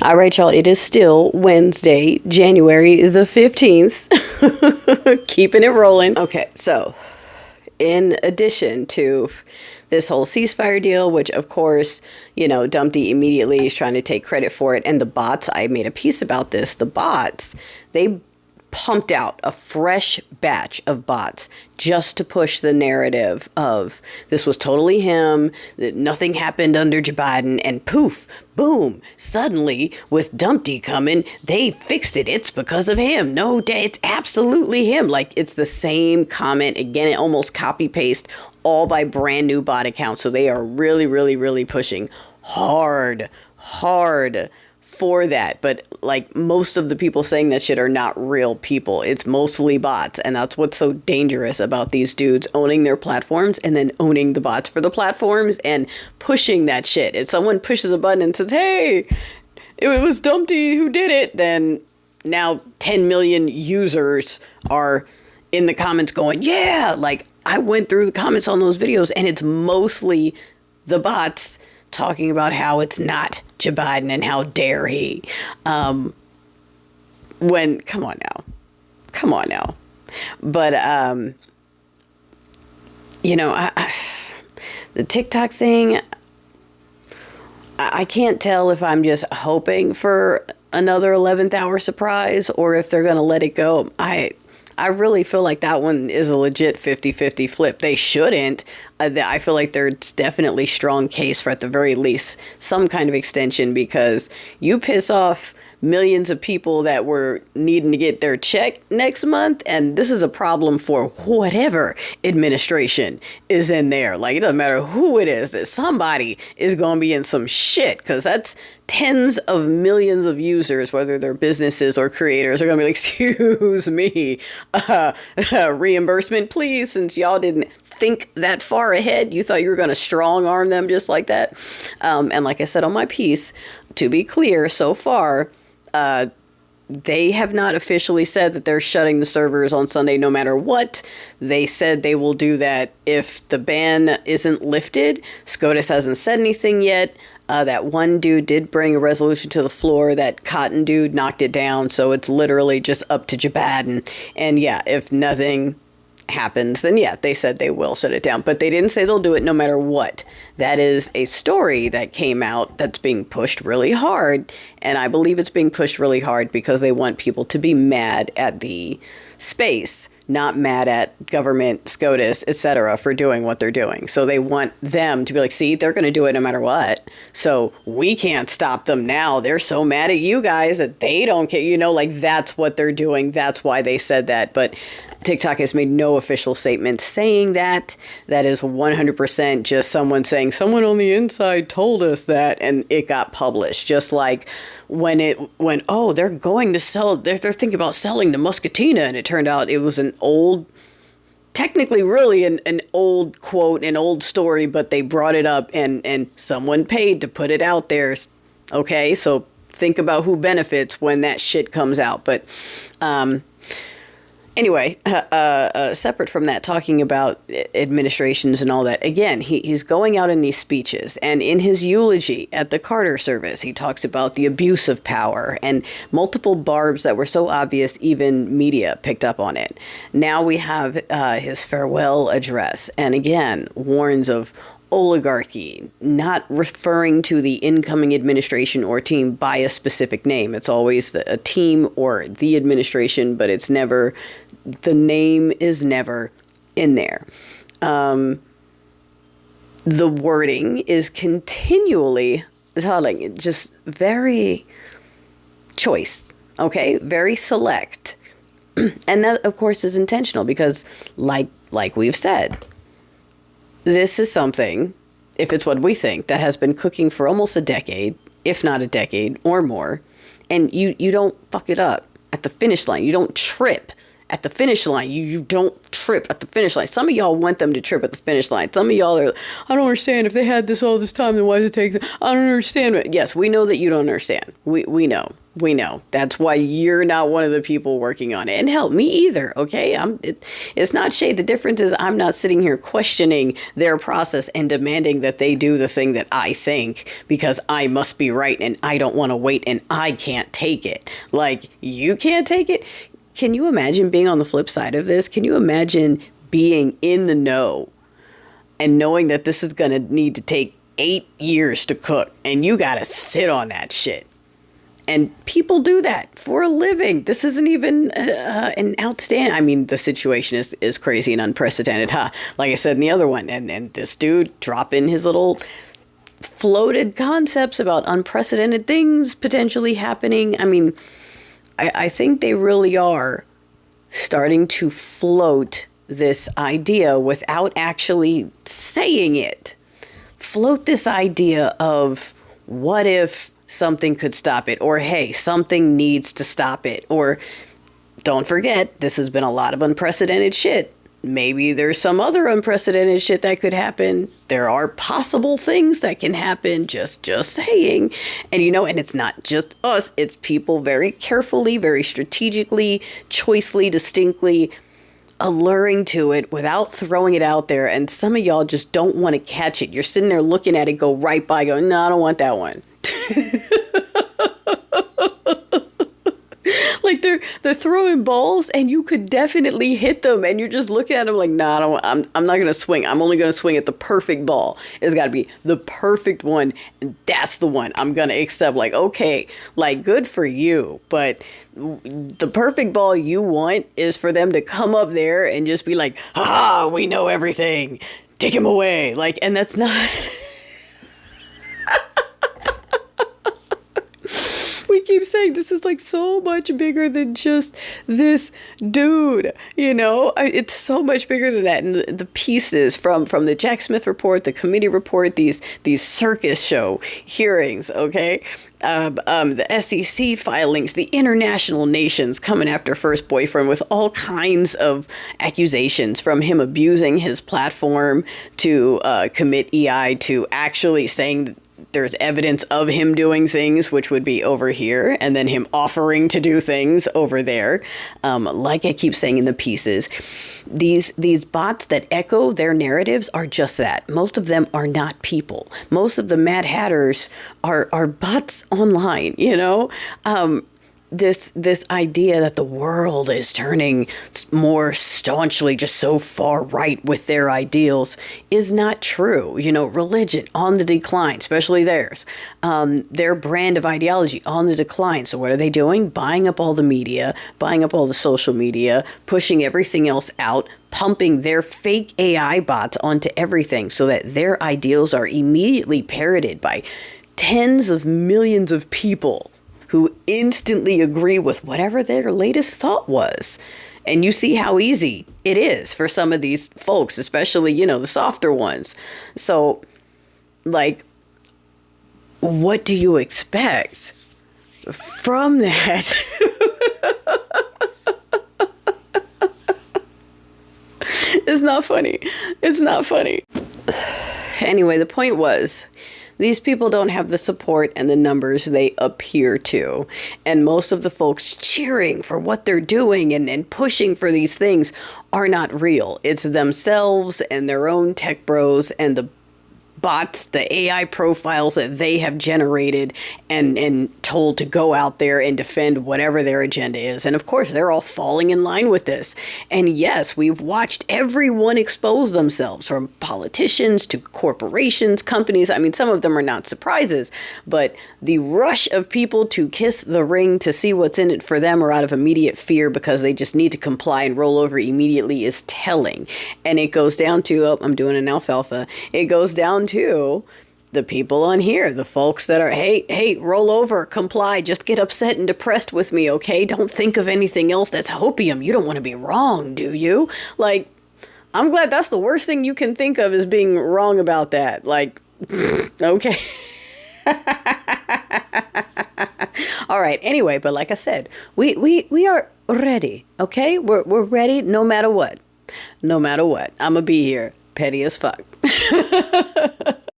All right, y'all. It is still Wednesday, January the 15th. Keeping it rolling. Okay, so in addition to this whole ceasefire deal, which of course, Dumpty immediately is trying to take credit for it. And the bots, I made a piece about this. The bots, they pumped out a fresh batch of bots just to push the narrative of this was totally him, that nothing happened under Joe Biden, and poof, boom, suddenly with Dumpty coming, they fixed it. It's because of him. No, it's absolutely him. Like, it's the same comment again, it almost copy paste, all by brand new bot accounts. So they are really, really, really pushing hard for that. But like, most of the people saying that shit are not real people. It's mostly bots. And that's what's so dangerous about these dudes owning their platforms and then owning the bots for the platforms and pushing that shit. If someone pushes a button and says, hey, it was Dumpty who did it, then now 10 million users are in the comments going, yeah. Like, I went through the comments on those videos and it's mostly the bots talking about how it's not Joe Biden and how dare he. Come on now. But, the TikTok thing, I can't tell if I'm just hoping for another 11th hour surprise or if they're going to let it go. I really feel like that one is a legit 50-50 flip. They shouldn't. I feel like there's definitely strong case for, at the very least, some kind of extension, because you piss off millions of people that were needing to get their check next month, and this is a problem for whatever administration is in there. Like, it doesn't matter who it is, that somebody is going to be in some shit, because that's tens of millions of users, whether they're businesses or creators, are going to be like, excuse me, reimbursement, please, since y'all didn't think that far ahead. You thought you were going to strong arm them just like that. And like I said on my piece, to be clear, so far, they have not officially said that they're shutting the servers on Sunday no matter what. They said they will do that if the ban isn't lifted. SCOTUS hasn't said anything yet. That one dude did bring a resolution to the floor. That Cotton dude knocked it down. So it's literally just up to Joe Biden. And yeah, if nothing happens, then yeah, they said they will shut it down. But they didn't say they'll do it no matter what. That is a story that came out that's being pushed really hard. And I believe it's being pushed really hard because they want people to be mad at the space, not mad at government, SCOTUS, etc. for doing what they're doing. So they want them to be like, see, they're going to do it no matter what. So we can't stop them now. They're so mad at you guys that they don't care. Like, that's what they're doing. That's why they said that. But TikTok has made no official statement saying that. That is 100% just someone saying, someone on the inside told us that, and it got published. Just like when they're going to sell, they're thinking about selling the Muscatina, and it turned out it was an old, technically really an old quote, an old story, but they brought it up and someone paid to put it out there. Okay, so think about who benefits when that shit comes out. But anyway, separate from that, talking about administrations and all that, again, he's going out in these speeches, and in his eulogy at the Carter service, he talks about the abuse of power and multiple barbs that were so obvious even media picked up on it. Now we have his farewell address, and again, warns of oligarchy, not referring to the incoming administration or team by a specific name. It's always a team or the administration, but it's never, the name is never in there. The wording is continually telling, just very choice, okay? Very select. And that, of course, is intentional because, like we've said, this is something, if it's what we think, that has been cooking for almost a decade, if not a decade or more, and you don't fuck it up at the finish line. You don't trip at the finish line. You don't trip at the finish line. Some of y'all want them to trip at the finish line. Some of y'all are, I don't understand. If they had this all this time, then why does it take them? I don't understand. Yes, we know that you don't understand. We know. We know. That's why you're not one of the people working on it. And hell, me either, okay? It's not shade. The difference is I'm not sitting here questioning their process and demanding that they do the thing that I think because I must be right and I don't want to wait and I can't take it. Like, you can't take it? Can you imagine being on the flip side of this? Can you imagine being in the know and knowing that this is going to need to take 8 years to cook and you got to sit on that shit? And people do that for a living. This isn't even an outstanding. I mean, the situation is crazy and unprecedented, huh? Like I said in the other one. And this dude dropping his little floated concepts about unprecedented things potentially happening. I mean, I think they really are starting to float this idea without actually saying it. Float this idea of what if something could stop it, or hey, something needs to stop it, or don't forget, this has been a lot of unprecedented shit. Maybe there's some other unprecedented shit that could happen. There are possible things that can happen, just saying. And and it's not just us, it's people very carefully, very strategically, choicely, distinctly alluring to it without throwing it out there. And some of y'all just don't want to catch it. You're sitting there looking at it, go right by, go, no, I don't want that one. Like they're throwing balls and you could definitely hit them and you're just looking at them like, nah, I'm not going to swing. I'm only going to swing at the perfect ball. It's got to be the perfect one. And that's the one I'm going to accept. Like, okay, like good for you. But the perfect ball you want is for them to come up there and just be like, we know everything. Take him away. Like, and that's not... We keep saying this is like so much bigger than just this dude, it's so much bigger than that. And the pieces from the Jack Smith report, the committee report, these circus show hearings, okay? The SEC filings, the international nations coming after First Boyfriend with all kinds of accusations, from him abusing his platform to commit EI to actually saying there's evidence of him doing things, which would be over here, and then him offering to do things over there. Like I keep saying in the pieces, these bots that echo their narratives are just that. Most of them are not people. Most of the Mad Hatters are bots online, This idea that the world is turning more staunchly just so far right with their ideals is not true. Religion on the decline, especially theirs. Their brand of ideology on the decline. So what are they doing? Buying up all the media, buying up all the social media, pushing everything else out, pumping their fake AI bots onto everything so that their ideals are immediately parroted by tens of millions of people who instantly agree with whatever their latest thought was. And you see how easy it is for some of these folks, especially, the softer ones. So, like, what do you expect from that? It's not funny. It's not funny. Anyway, the point was, these people don't have the support and the numbers they appear to. And most of the folks cheering for what they're doing and pushing for these things are not real. It's themselves and their own tech bros and the bots, the AI profiles that they have generated and told to go out there and defend whatever their agenda is. And of course, they're all falling in line with this. And yes, we've watched everyone expose themselves, from politicians to corporations, companies. I mean, some of them are not surprises, but the rush of people to kiss the ring to see what's in it for them or out of immediate fear because they just need to comply and roll over immediately is telling. And it goes down to, I'm doing an alfalfa. It goes down to the people on here, the folks that are, hey, roll over, comply, just get upset and depressed with me, okay? Don't think of anything else. That's hopium. You don't want to be wrong, do you? Like, I'm glad that's the worst thing you can think of, is being wrong about that. Like, okay. All right. Anyway, but like I said, we are ready. Okay, we're ready no matter what. No matter what, I'm gonna be here, petty as fuck.